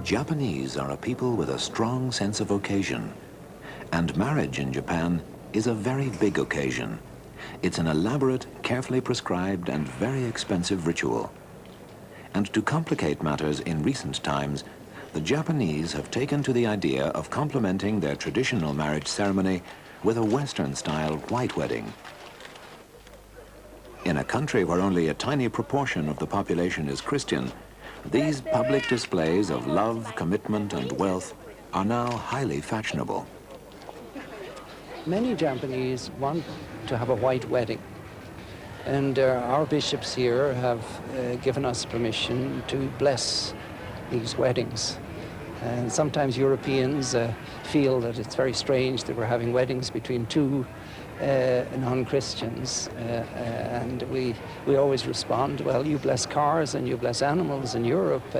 Japanese are a people with a strong sense of occasion, and marriage in Japan is a very big occasion. It's an elaborate, carefully prescribed and very expensive ritual. And to complicate matters in recent times, the Japanese have taken to the idea of complementing their traditional marriage ceremony with a Western-style white wedding. In a country where only a tiny proportion of the population is Christian, these public displays of love, commitment, and wealth are now highly fashionable. Many Japanese want to have a white wedding, and our bishops here have given us permission to bless these weddings. And sometimes Europeans feel that it's very strange that we're having weddings between two non-Christians, and we always respond, well, you bless cars and you bless animals in Europe,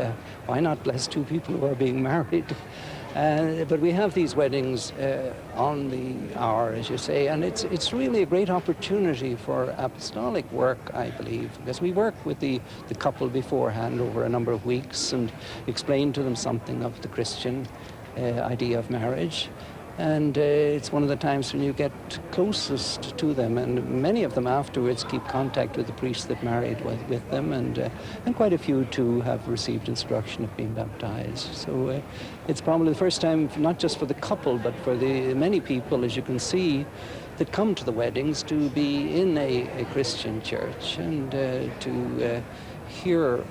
why not bless two people who are being married? But we have these weddings on the hour, as you say, and it's really a great opportunity for apostolic work, I believe, because we work with the couple beforehand over a number of weeks and explain to them something of the Christian idea of marriage. And it's one of the times when you get closest to them, and many of them afterwards keep contact with the priest that married with them, and quite a few too have received instruction of being baptized. So it's probably the first time, not just for the couple, but for the many people, as you can see, that come to the weddings to be in a Christian church and to hear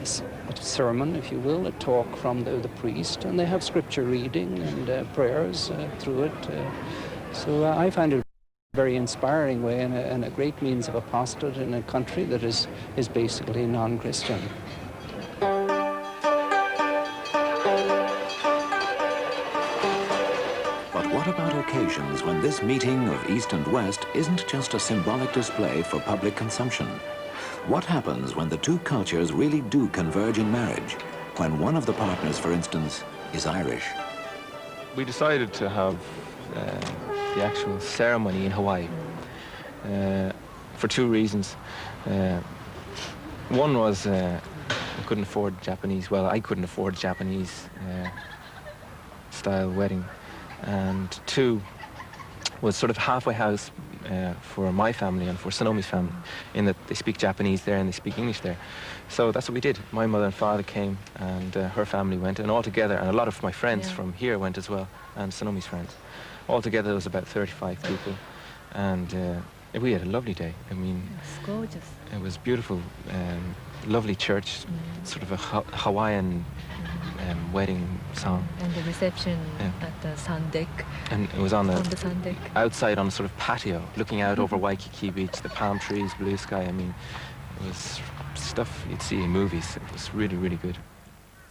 a sermon, if you will, a talk from the priest, and they have scripture reading and prayers through it. So I find it a very inspiring way and a great means of apostolate in a country that is basically non-Christian. But what about occasions when this meeting of East and West isn't just a symbolic display for public consumption? What happens when the two cultures really do converge in marriage? When one of the partners, for instance, is Irish? We decided to have the actual ceremony in Hawaii for two reasons. One was I couldn't afford Japanese, well, I couldn't afford Japanese style wedding. And two was sort of halfway house for my family and for Sonomi's family, in that they speak Japanese there and they speak English there. So that's what we did. My mother and father came, and her family went, and all together, and a lot of my friends from here went as well, and Sonomi's friends. All together there was about 35 people, and we had a lovely day. I mean, it's gorgeous. It was beautiful, lovely church, sort of a Hawaiian wedding song. And the reception at the sun deck. And it was on the sun deck. Outside on a sort of patio, looking out over Waikiki Beach, the palm trees, blue sky. I mean, it was stuff you'd see in movies. It was really, really good.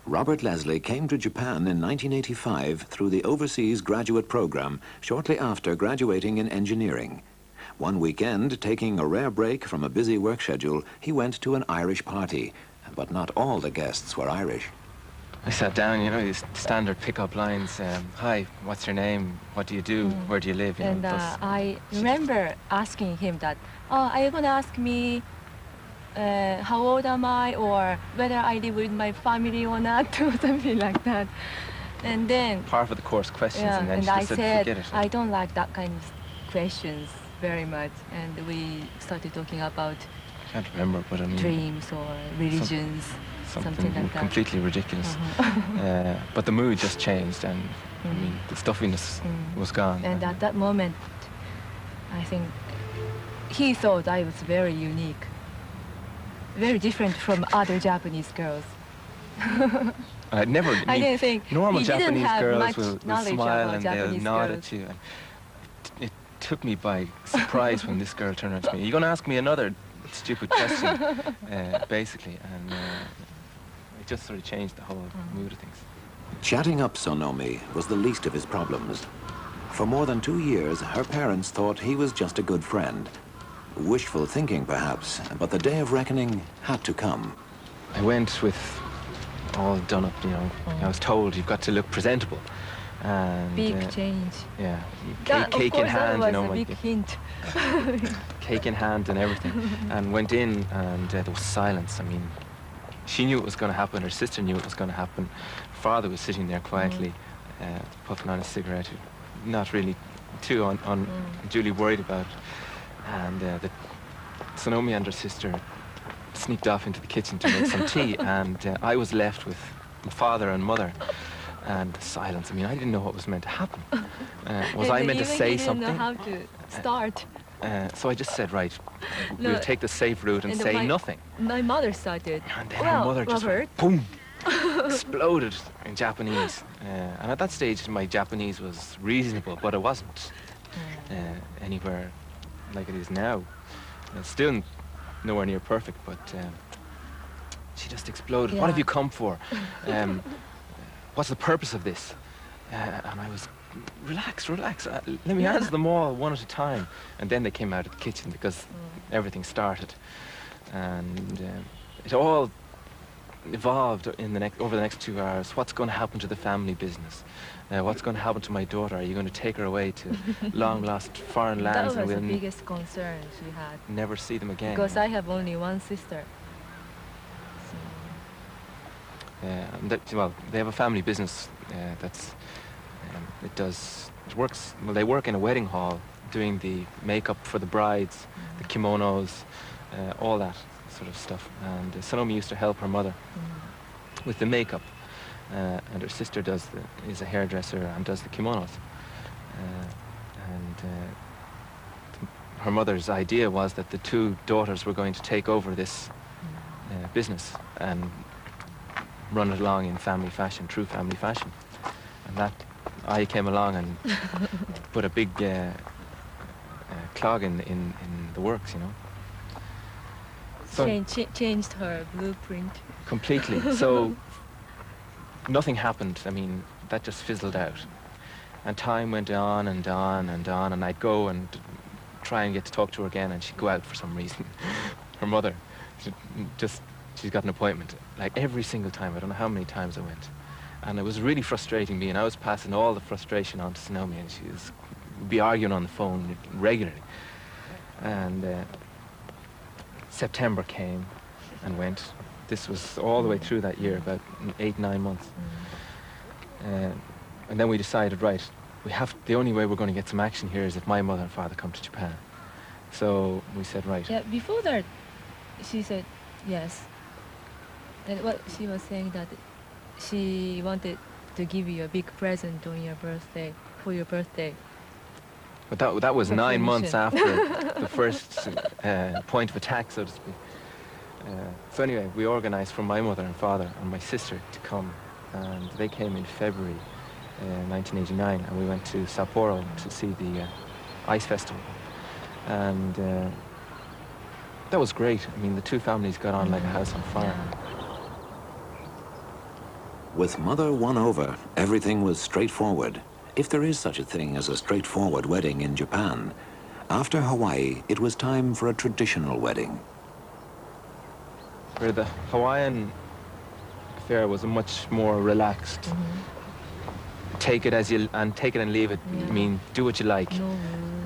Robert Leslie came to Japan in 1985 through the Overseas Graduate Program shortly after graduating in engineering. One weekend, taking a rare break from a busy work schedule, he went to an Irish party, but not all the guests were Irish. I sat down, you know, these standard pickup lines, hi, what's your name, what do you do, where do you live? You and know, I remember asking him that, are you going to ask me how old am I, or whether I live with my family or not, or something like that. And then... Par for the course questions, and then she I said, said, forget it. I don't like that kind of questions very much. And we started talking about I can't remember, but I mean... dreams or religions. Something like that. Completely ridiculous. But the mood just changed, and I mean, the stuffiness was gone. And at that moment, I think he thought I was very unique, very different from other Japanese girls. I didn't think normal Japanese girls will smile and Japanese they'll nod girls. at you. And it took me by surprise when this girl turned around to me. You're going to ask me another stupid question, basically, and it just sort of changed the whole mood of things. Chatting up Sonomi was the least of his problems. For more than 2 years, her parents thought he was just a good friend. Wishful thinking, perhaps, but the day of reckoning had to come. I went with all done up, you know. I was told you've got to look presentable. And, big change. Yeah, Cake in hand, you know. A big hint. Cake in hand and everything. And went in, and there was silence. I mean, she knew it was going to happen. Her sister knew it was going to happen. Father was sitting there quietly, puffing on a cigarette, not really too unduly worried about it. And Sonomi and her sister sneaked off into the kitchen to make some tea, and I was left with my father and mother. And silence. I mean, I didn't know what was meant to happen. Was I meant to say something? I didn't know how to start. So I just said, right, No, we'll take the safe route and say nothing. My mother started. And then her mother just went, boom, exploded in Japanese. And at that stage, my Japanese was reasonable, but it wasn't anywhere like it is now. It's still nowhere near perfect, but she just exploded. Yeah. What have you come for? What's the purpose of this? And I was, relax. Let me answer them all one at a time. And then they came out of the kitchen because everything started. And it all evolved over the next 2 hours. What's going to happen to the family business? What's going to happen to my daughter? Are you going to take her away to long-lost foreign lands? That was the and biggest concern she had. never see them again? Because I have only one sister. Well, they have a family business it works, well, they work in a wedding hall doing the makeup for the brides, the kimonos, all that sort of stuff. And Sonomi used to help her mother with the makeup, and her sister is a hairdresser and does the kimonos. Her mother's idea was that the two daughters were going to take over this business and run it along in family fashion, true family fashion. And that I came along and put a big clog in the works, you know. So Changed her blueprint. completely. So nothing happened. I mean, that just fizzled out. And time went on and on and on, and I'd go and try and get to talk to her again, and she'd go out for some reason. Her mother, she's got an appointment. Like every single time, I don't know how many times I went. And it was really frustrating me, and I was passing all the frustration on to Sonomi, and we'd be arguing on the phone regularly. And September came and went. This was all the way through that year, about 8-9 months. And then we decided, right, the only way we're going to get some action here is if my mother and father come to Japan. So we said, right. Yeah, before that, she said yes. And what she was saying that she wanted to give you a big present on your birthday, for your birthday. But that was For 9 months permission. after the first point of attack, so to speak. So anyway, we organized for my mother and father and my sister to come, and they came in February 1989, and we went to Sapporo to see the ice festival. And that was great. I mean, the two families got on like a house on fire. With mother won over, everything was straightforward. If there is such a thing as a straightforward wedding in Japan, after Hawaii, it was time for a traditional wedding. Where the Hawaiian affair was a much more relaxed. Take it and leave it. Yeah. I mean, do what you like.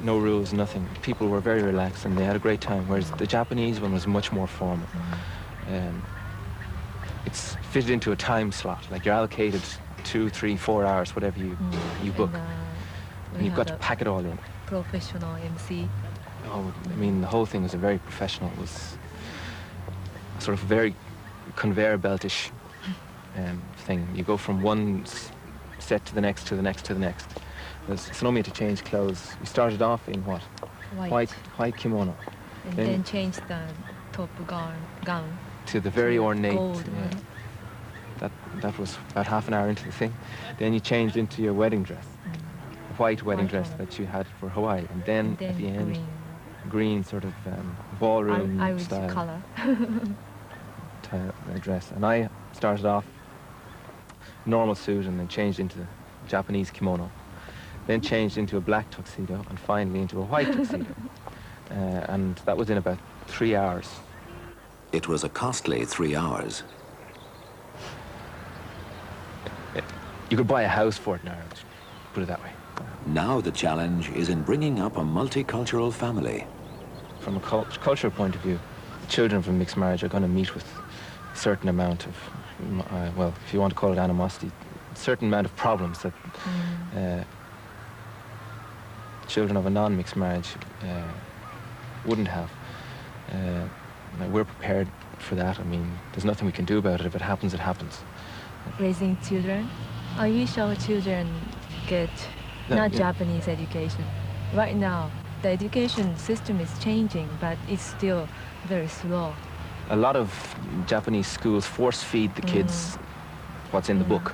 No rules, nothing. People were very relaxed and they had a great time, whereas the Japanese one was much more formal. It's fitted into a time slot, like you're allocated 2, 3, 4 hours, whatever you book. And you've got to pack it all in. Professional MC. Oh, I mean, the whole thing was a very professional. It was a sort of very conveyor belt-ish thing. You go from one set to the next, to the next, to the next. There's Sonomi had to change clothes. We started off in what? White kimono. And then changed the top gown. To the very ornate. Gold, That was about half an hour into the thing. Then you changed into your wedding dress. A white wedding dress that you had for Hawaii. And then at the end, green sort of ballroom Irish style color. dress. And I started off normal suit and then changed into the Japanese kimono. Then changed into a black tuxedo and finally into a white tuxedo. And that was in about 3 hours. It was a costly 3 hours. You could buy a house for it now, put it that way. Now the challenge is in bringing up a multicultural family. From a cultural point of view, children from mixed marriage are going to meet with certain amount of, well, if you want to call it animosity, certain amount of problems that children of a non-mixed marriage wouldn't have. We're prepared for that. I mean, there's nothing we can do about it. If it happens, it happens. Raising children, I wish our children get not Japanese education. Right now, the education system is changing, but it's still very slow. A lot of Japanese schools force-feed the kids what's in the book.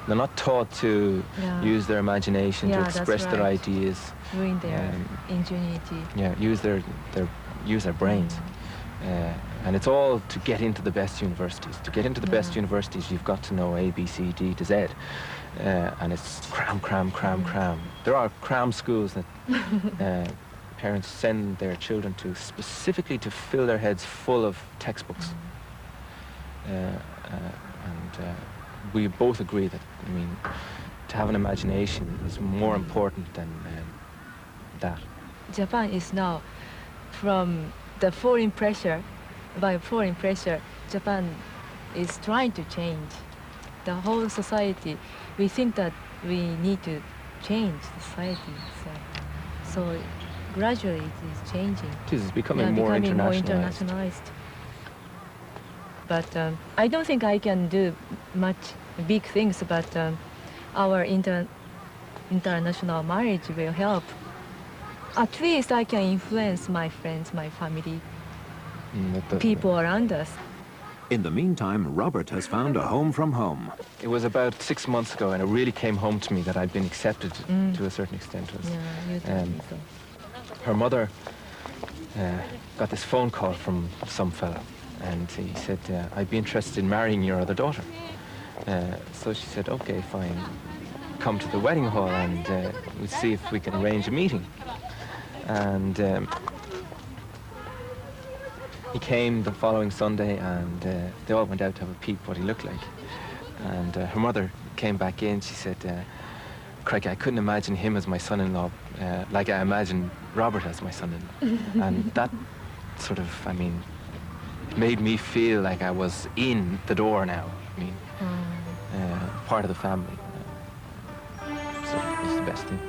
They're not taught to use their imagination, to express their ideas. Ruin their ingenuity. Yeah, use their brains. And it's all to get into the best universities. To get into the best universities, you've got to know A, B, C, D to Z. And it's cram, cram, cram, cram. There are cram schools that parents send their children to specifically to fill their heads full of textbooks. We both agree that, I mean, to have an imagination is more important than that. Japan is now, from the foreign pressure, by foreign pressure, Japan is trying to change the whole society. We think that we need to change society. So gradually it is changing. It is becoming more internationalized. But I don't think I can do much big things, but our international marriage will help. At least I can influence my friends, my family, people around us. In the meantime, Robert has found a home from home. It was about 6 months ago, and it really came home to me that I'd been accepted to a certain extent. You told me so. Her mother got this phone call from some fella, and he said, I'd be interested in marrying your other daughter. So she said, okay, fine, come to the wedding hall and we'll see if we can arrange a meeting. And he came the following Sunday, and they all went out to have a peep what he looked like. And her mother came back in. She said, Craigie, I couldn't imagine him as my son-in-law like I imagine Robert as my son-in-law. And that sort of, I mean, made me feel like I was in the door now. I mean, part of the family. So it was the best thing.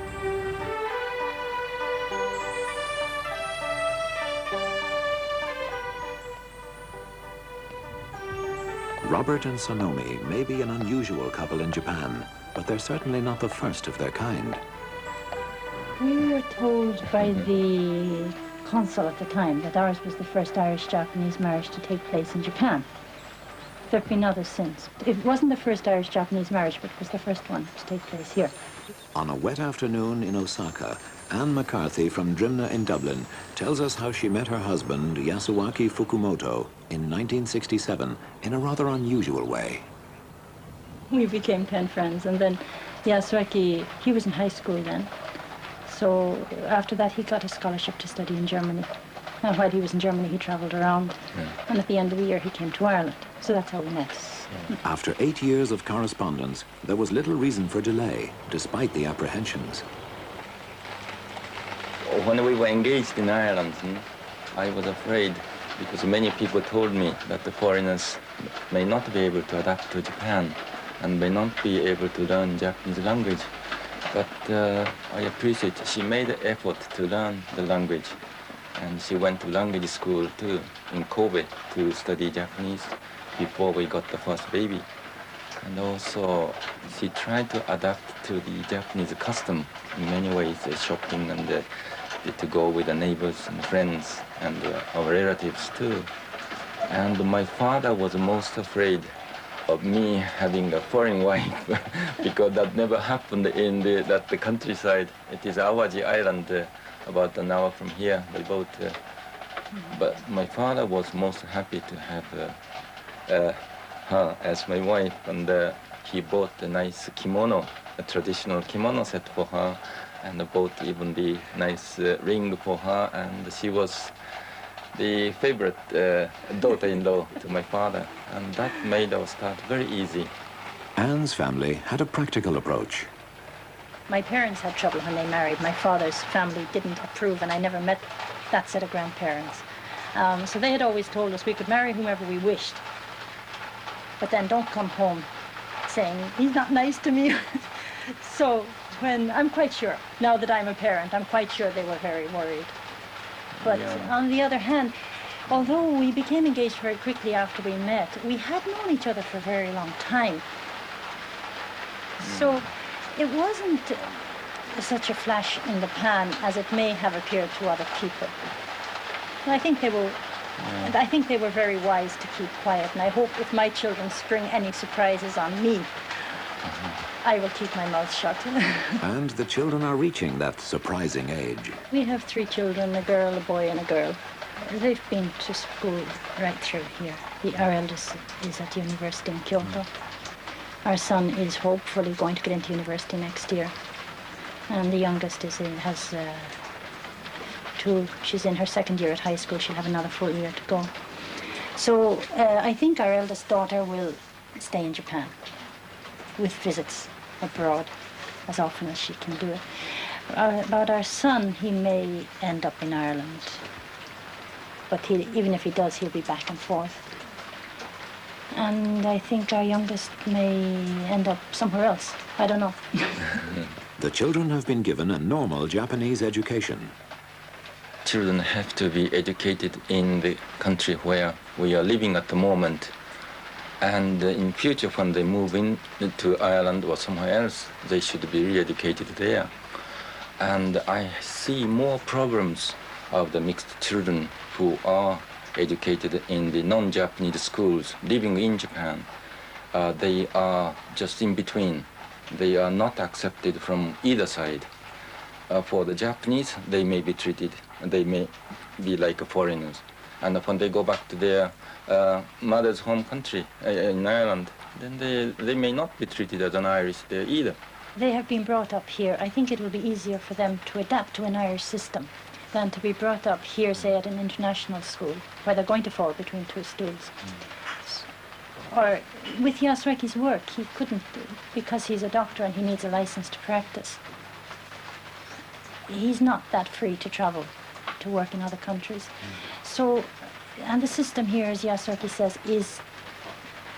Robert and Sonomi may be an unusual couple in Japan, but they're certainly not the first of their kind. We were told by the consul at the time that ours was the first Irish-Japanese marriage to take place in Japan. There have been others since. It wasn't the first Irish-Japanese marriage, but it was the first one to take place here. On a wet afternoon in Osaka, Anne McCarthy from Drimna in Dublin tells us how she met her husband, Yasuaki Fukumoto, in 1967 in a rather unusual way. We became pen friends, and then Yasuaki, he was in high school then. So after that, he got a scholarship to study in Germany. And while he was in Germany, he traveled around. And at the end of the year, he came to Ireland. So that's how we met. After 8 years of correspondence, there was little reason for delay, despite the apprehensions. When we were engaged in Ireland, I was afraid because many people told me that the foreigners may not be able to adapt to Japan and may not be able to learn Japanese language. But I appreciate she made the effort to learn the language. And she went to language school too in Kobe to study Japanese before we got the first baby. And also she tried to adapt to the Japanese custom in many ways, shopping and to go with the neighbors and friends and our relatives too. And my father was most afraid of me having a foreign wife because that never happened in the countryside. It is Awaji Island, about an hour from here by boat. But my father was most happy to have her as my wife, and he bought a nice kimono, a traditional kimono set for her, and bought even the nice ring for her, and she was the favorite daughter-in-law to my father, and that made our start very easy. Anne's family had a practical approach. My parents had trouble when they married. My father's family didn't approve, and I never met that set of grandparents. So they had always told us we could marry whomever we wished. but then don't come home saying, he's not nice to me. So I'm quite sure, now that I'm a parent, I'm quite sure they were very worried. But on the other hand, although we became engaged very quickly after we met, we had known each other for a very long time. So it wasn't such a flash in the pan as it may have appeared to other people. And I think they were very wise to keep quiet, and I hope if my children spring any surprises on me, I will keep my mouth shut. And the children are reaching that surprising age. We have 3 children, a girl, a boy, and a girl. They've been to school right through here. Our eldest is at university in Kyoto. Our son is hopefully going to get into university next year. And the youngest has 2, she's in her 2nd year at high school. She'll have another full year to go. So I think our eldest daughter will stay in Japan with visits abroad as often as she can do it. About our son, he may end up in Ireland. But even if he does, he'll be back and forth. And I think our youngest may end up somewhere else. I don't know. The children have been given a normal Japanese education. Children have to be educated in the country where we are living at the moment. And in future, when they move to Ireland or somewhere else, they should be re-educated there. And I see more problems of the mixed children who are educated in the non-Japanese schools living in Japan. They are just in between. They are not accepted from either side. For the Japanese, they may be treated, they may be like foreigners. And when they go back to their mother's home country in Ireland, then they may not be treated as an Irish there either. They have been brought up here. I think it will be easier for them to adapt to an Irish system than to be brought up here, say, at an international school, where they're going to fall between 2 stools. Or with Yasuaki's work, he couldn't, because he's a doctor and he needs a license to practice. He's not that free to travel to work in other countries. So, and the system here, as Yasuaki says, is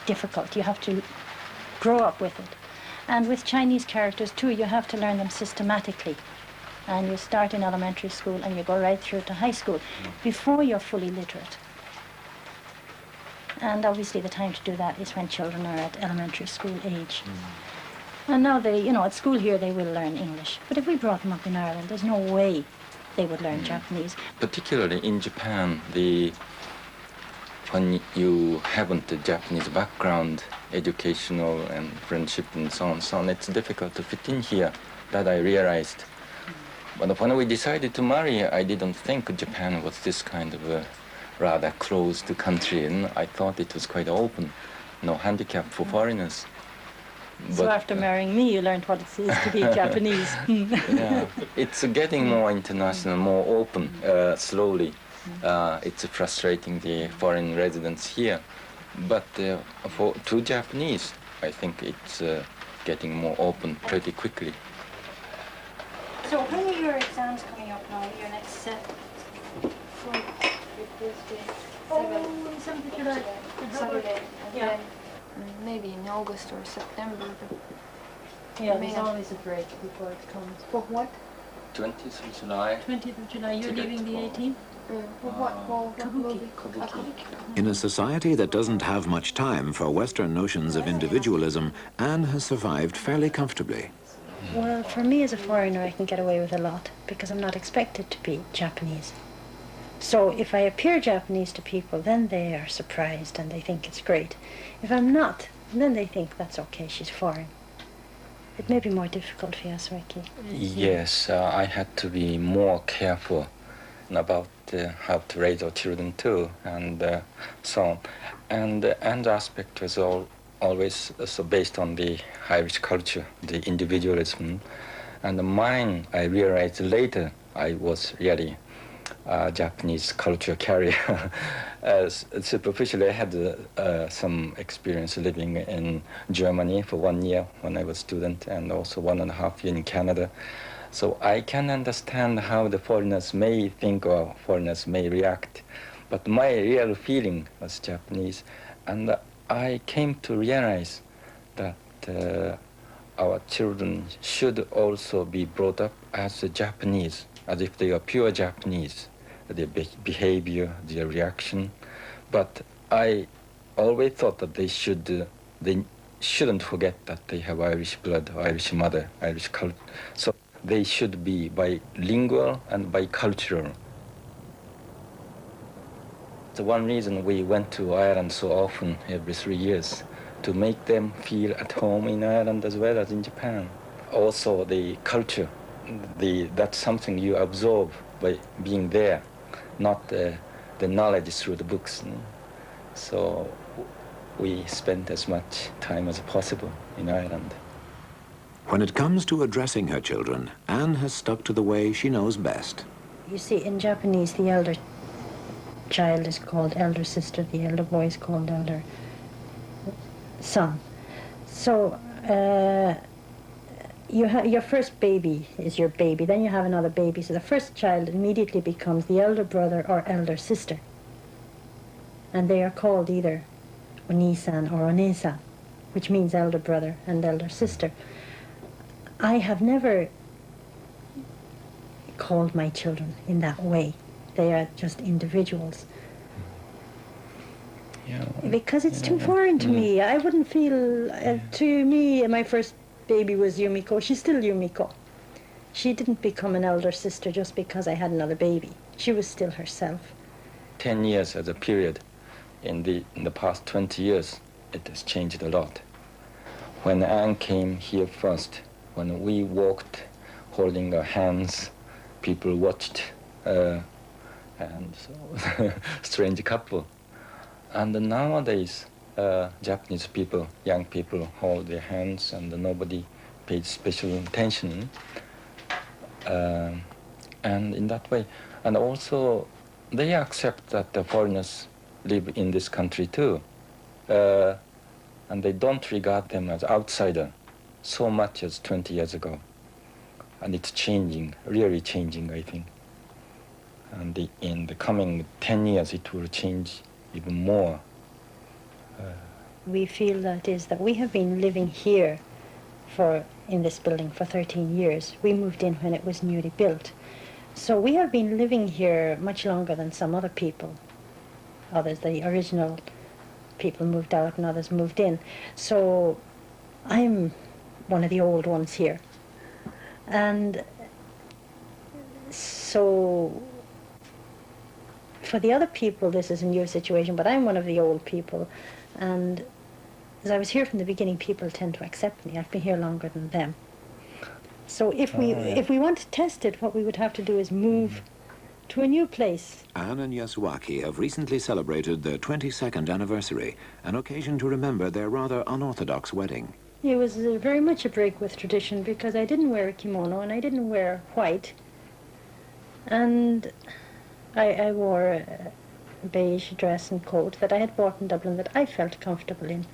difficult. You have to grow up with it. And with Chinese characters too, you have to learn them systematically. And you start in elementary school and you go right through to high school before you're fully literate. And obviously the time to do that is when children are at elementary school age. And now they, at school here they will learn English. But if we brought them up in Ireland, there's no way they would learn Japanese. Particularly in Japan, when you haven't a Japanese background, educational and friendship and so on, it's difficult to fit in here, that I realized. But when we decided to marry, I didn't think Japan was this kind of a rather closed country, and I thought it was quite open, no handicap for foreigners. So after marrying me, you learned what it is to be Japanese. Yeah, it's getting more international, more open, slowly. It's frustrating the foreign residents here. But to Japanese, I think it's getting more open pretty quickly. So when are your exams coming up now, your next set? Oh, 7th of July. Saturday. And Yeah. then maybe in August or September. Yeah, there's always a break before it comes. For what? 20th of July. 20th of July, you're To get leaving the to 18th? For what Kabuki. movie? Kabuki. In a society that doesn't have much time for Western notions of individualism, Anne has survived fairly comfortably. Well, for me as a foreigner, I can get away with a lot because I'm not expected to be Japanese. So if I appear Japanese to people, then they are surprised and they think it's great. If I'm not, then they think that's okay, she's foreign. It may be more difficult for Yasuaki. Yes, I had to be more careful about how to raise our children too, and so on. And the aspect was always so based on the Irish culture, the individualism. And mine, I realized later, I was really a Japanese culture carrier. Superficially, I had some experience living in Germany for 1 year when I was a student, and also 1.5 years in Canada. So I can understand how the foreigners may think or foreigners may react. But my real feeling was Japanese. And I came to realize that our children should also be brought up as a Japanese, as if they are pure Japanese, their behavior, their reaction. But I always thought that they shouldn't forget that they have Irish blood, Irish mother, Irish culture. So they should be bilingual and bicultural. The one reason we went to Ireland so often, every 3 years, to make them feel at home in Ireland as well as in Japan. Also the culture, that's something you absorb by being there, not the knowledge through the books. So we spent as much time as possible in Ireland. When it comes to addressing her children, Anne has stuck to the way she knows best. You see, in Japanese, the elder child is called elder sister, the elder boy is called elder son. So your first baby is your baby, then you have another baby. So the first child immediately becomes the elder brother or elder sister. And they are called either Oni-san or One-san, which means elder brother and elder sister. I have never called my children in that way. They are just individuals. Yeah. Because it's too foreign to me. I wouldn't feel, to me, my first baby was Yumiko. She's still Yumiko. She didn't become an elder sister just because I had another baby. She was still herself. 10 years as a period. In the past 20 years, it has changed a lot. When Anne came here first, when we walked holding our hands, people watched, and so strange couple. And nowadays, Japanese people, young people, hold their hands and nobody pays special attention. And in that way, and also they accept that the foreigners live in this country too. And they don't regard them as outsider so much as 20 years ago. And it's changing, really changing, I think. And in the coming 10 years, it will change even more. We feel that we have been living here in this building for 13 years. We moved in when it was newly built. So we have been living here much longer than some other people. Others, the original people moved out and others moved in. So I'm one of the old ones here. And so for the other people, this is a new situation, but I'm one of the old people. And as I was here from the beginning, people tend to accept me. I've been here longer than them. So if we want to test it, what we would have to do is move to a new place. Anne and Yasuaki have recently celebrated their 22nd anniversary, an occasion to remember their rather unorthodox wedding. It was very much a break with tradition because I didn't wear a kimono and I didn't wear white. And I wore a beige dress and coat that I had bought in Dublin that I felt comfortable in.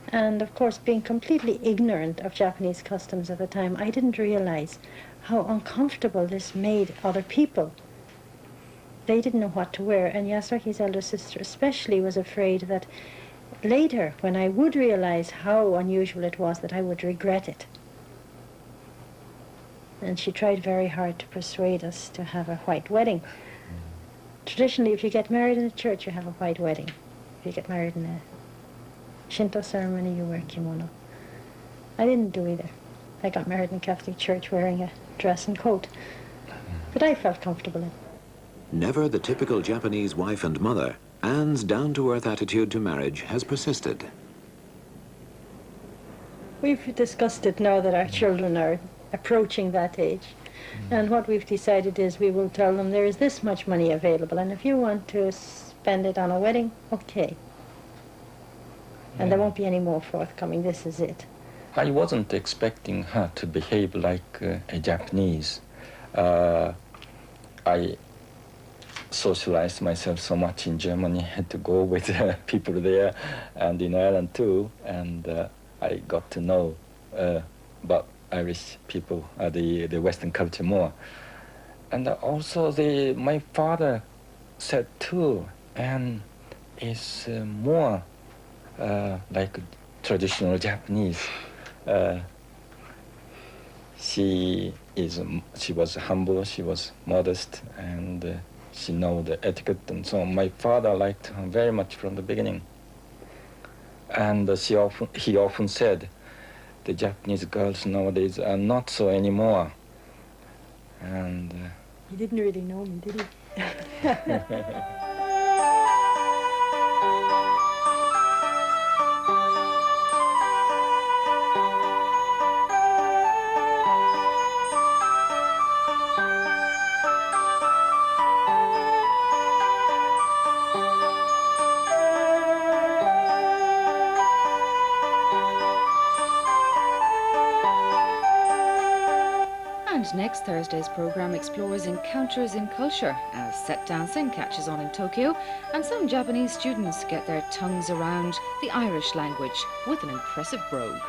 And of course, being completely ignorant of Japanese customs at the time, I didn't realize how uncomfortable this made other people. They didn't know what to wear, and Yasuaki's elder sister especially was afraid that later, when I would realize how unusual it was, that I would regret it. And she tried very hard to persuade us to have a white wedding. Traditionally, if you get married in a church, you have a white wedding. If you get married in a Shinto ceremony, you wear kimono. I didn't do either. I got married in a Catholic church wearing a dress and coat. But I felt comfortable in it. Never the typical Japanese wife and mother, Anne's down-to-earth attitude to marriage has persisted. We've discussed it now that our children are approaching that age. And what we've decided is we will tell them there is this much money available, and if you want to spend it on a wedding, okay. And there won't be any more forthcoming. This is it. I wasn't expecting her to behave like a Japanese. I socialized myself so much in Germany, had to go with people there and in Ireland too, and I got to know about Irish people, the Western culture more. And also my father said too, Anne is more like traditional Japanese. She was humble, she was modest, and she know the etiquette and so on. My father liked her very much from the beginning. And he often said, the Japanese girls nowadays are not so anymore. And He didn't really know me, did he? And next Thursday's programme explores encounters in culture as set dancing catches on in Tokyo and some Japanese students get their tongues around the Irish language with an impressive brogue.